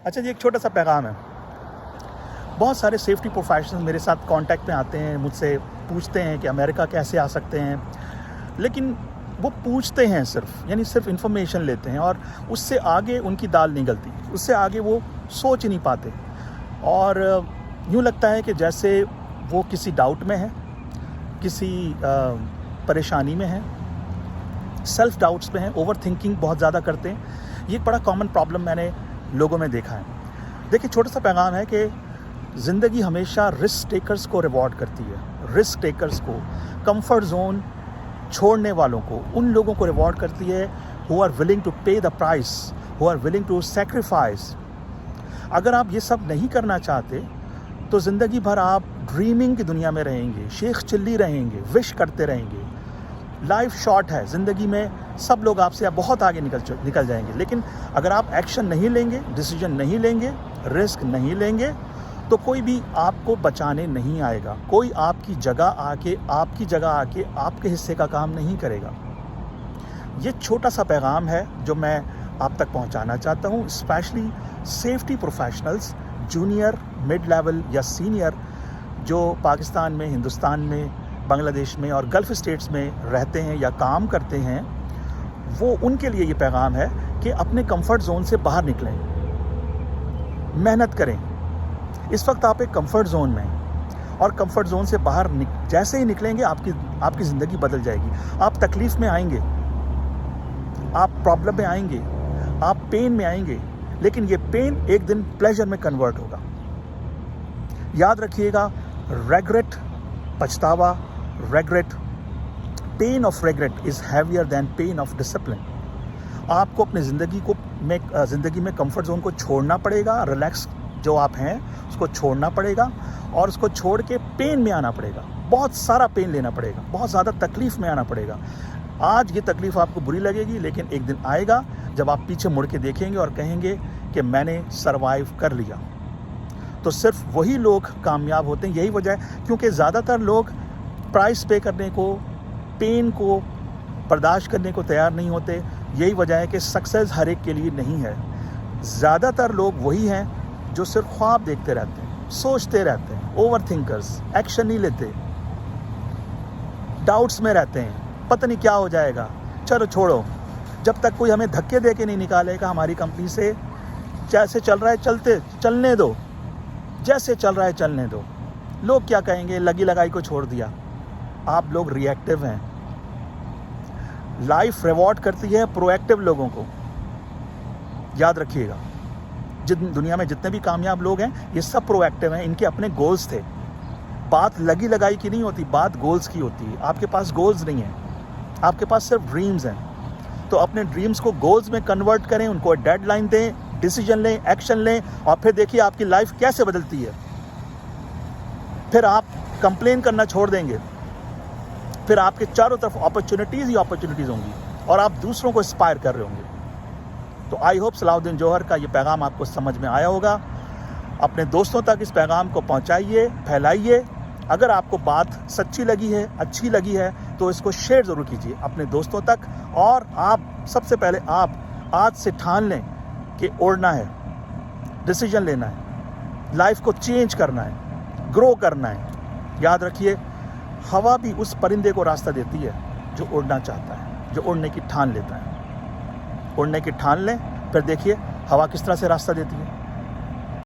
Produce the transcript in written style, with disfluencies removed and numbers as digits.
अच्छा जी, एक छोटा सा पैगाम है। बहुत सारे सेफ्टी प्रोफेशनल्स मेरे साथ कांटेक्ट में आते हैं, मुझसे पूछते हैं कि अमेरिका कैसे आ सकते हैं, लेकिन वो पूछते हैं सिर्फ, यानी सिर्फ इन्फॉर्मेशन लेते हैं और उससे आगे उनकी दाल नहीं गलती, उससे आगे वो सोच ही नहीं पाते। और यूँ लगता है कि जैसे वो किसी डाउट में है, किसी परेशानी में है, सेल्फ डाउट्स में है, ओवर थिंकिंग बहुत ज़्यादा करते हैं। ये एक बड़ा कॉमन प्रॉब्लम मैंने लोगों में देखा है। देखिए, छोटा सा पैगाम है कि ज़िंदगी हमेशा रिस्क टेकर्स को रिवॉर्ड करती है। रिस्क टेकर्स को, कंफर्ट जोन छोड़ने वालों को, उन लोगों को रिवॉर्ड करती है who are willing to pay the price, who are willing to sacrifice. अगर आप ये सब नहीं करना चाहते तो ज़िंदगी भर आप ड्रीमिंग की दुनिया में रहेंगे, शेख चिल्ली रहेंगे, विश करते रहेंगे। लाइफ शॉर्ट है, ज़िंदगी में सब लोग आपसे बहुत आगे निकल जाएंगे, लेकिन अगर आप एक्शन नहीं लेंगे, डिसीजन नहीं लेंगे, रिस्क नहीं लेंगे, तो कोई भी आपको बचाने नहीं आएगा। कोई आपकी जगह आके आपके हिस्से का काम नहीं करेगा। ये छोटा सा पैगाम है जो मैं आप तक पहुंचाना चाहता हूं, specially safety professionals, junior, mid level या सीनियर, जो पाकिस्तान में, हिंदुस्तान में, बांग्लादेश में और गल्फ़ स्टेट्स में रहते हैं या काम करते हैं। वो उनके लिए ये पैगाम है कि अपने कंफर्ट जोन से बाहर निकलें, मेहनत करें। इस वक्त आप एक कंफर्ट जोन में हैं और कंफर्ट जोन से बाहर जैसे ही निकलेंगे आपकी ज़िंदगी बदल जाएगी। आप तकलीफ़ में आएंगे, आप प्रॉब्लम में आएंगे, आप पेन में आएंगे, लेकिन ये पेन एक दिन प्लेजर में कन्वर्ट होगा। याद रखिएगा, रेग्रेट, पछतावा, regret, pain of regret is heavier than pain of discipline. आपको अपने ज़िंदगी में कंफर्ट जोन को छोड़ना पड़ेगा, रिलैक्स जो आप हैं उसको छोड़ना पड़ेगा और उसको छोड़ के पेन में आना पड़ेगा। बहुत सारा पेन लेना पड़ेगा, बहुत ज़्यादा तकलीफ़ में आना पड़ेगा। आज ये तकलीफ़ आपको बुरी लगेगी, लेकिन एक दिन आएगा जब आप पीछे मुड़ के देखेंगे और कहेंगे कि मैंने सरवाइव कर लिया। तो सिर्फ वही लोग कामयाब होते हैं। यही वजह है क्योंकि ज़्यादातर लोग प्राइस पे करने को, पेन को बर्दाश्त करने को तैयार नहीं होते। यही वजह है कि सक्सेस हर एक के लिए नहीं है। ज़्यादातर लोग वही हैं जो सिर्फ ख्वाब देखते रहते हैं, सोचते रहते हैं, ओवर थिंकर्स, एक्शन नहीं लेते, डाउट्स में रहते हैं, पता नहीं क्या हो जाएगा, चलो छोड़ो। जब तक कोई हमें धक्के दे के नहीं निकालेगा हमारी कंपनी से, जैसे चल रहा है चलने दो, जैसे चल रहा है चलने दो। लोग क्या कहेंगे, लगी लगाई को छोड़ दिया। आप लोग रिएक्टिव हैं। लाइफ रिवॉर्ड करती है प्रोएक्टिव लोगों को। याद रखिएगा, दुनिया में जितने भी कामयाब लोग हैं ये सब प्रोएक्टिव हैं। इनके अपने गोल्स थे। बात लगी लगाई की नहीं होती, बात गोल्स की होती है। आपके पास गोल्स नहीं हैं, आपके पास सिर्फ ड्रीम्स हैं। तो अपने ड्रीम्स को गोल्स में कन्वर्ट करें, उनको डेडलाइन दें, डिसीजन लें, एक्शन लें, और फिर देखिए आपकी लाइफ कैसे बदलती है। फिर आप कंप्लेन करना छोड़ देंगे, फिर आपके चारों तरफ अपॉर्चुनिटीज़ ही अपॉर्चुनिटीज़ होंगी और आप दूसरों को इंस्पायर कर रहे होंगे। तो आई होप सलाहुद्दीन जौहर का ये पैगाम आपको समझ में आया होगा। अपने दोस्तों तक इस पैगाम को पहुंचाइए, फैलाइए। अगर आपको बात सच्ची लगी है, अच्छी लगी है, तो इसको शेयर ज़रूर कीजिए अपने दोस्तों तक। और आप सबसे पहले आप आज से ठान लें कि उड़ना है, डिसीजन लेना है, लाइफ को चेंज करना है, ग्रो करना है। याद रखिए, हवा भी उस परिंदे को रास्ता देती है जो उड़ना चाहता है, जो उड़ने की ठान लेता है। उड़ने की ठान लें, फिर देखिए हवा किस तरह से रास्ता देती है।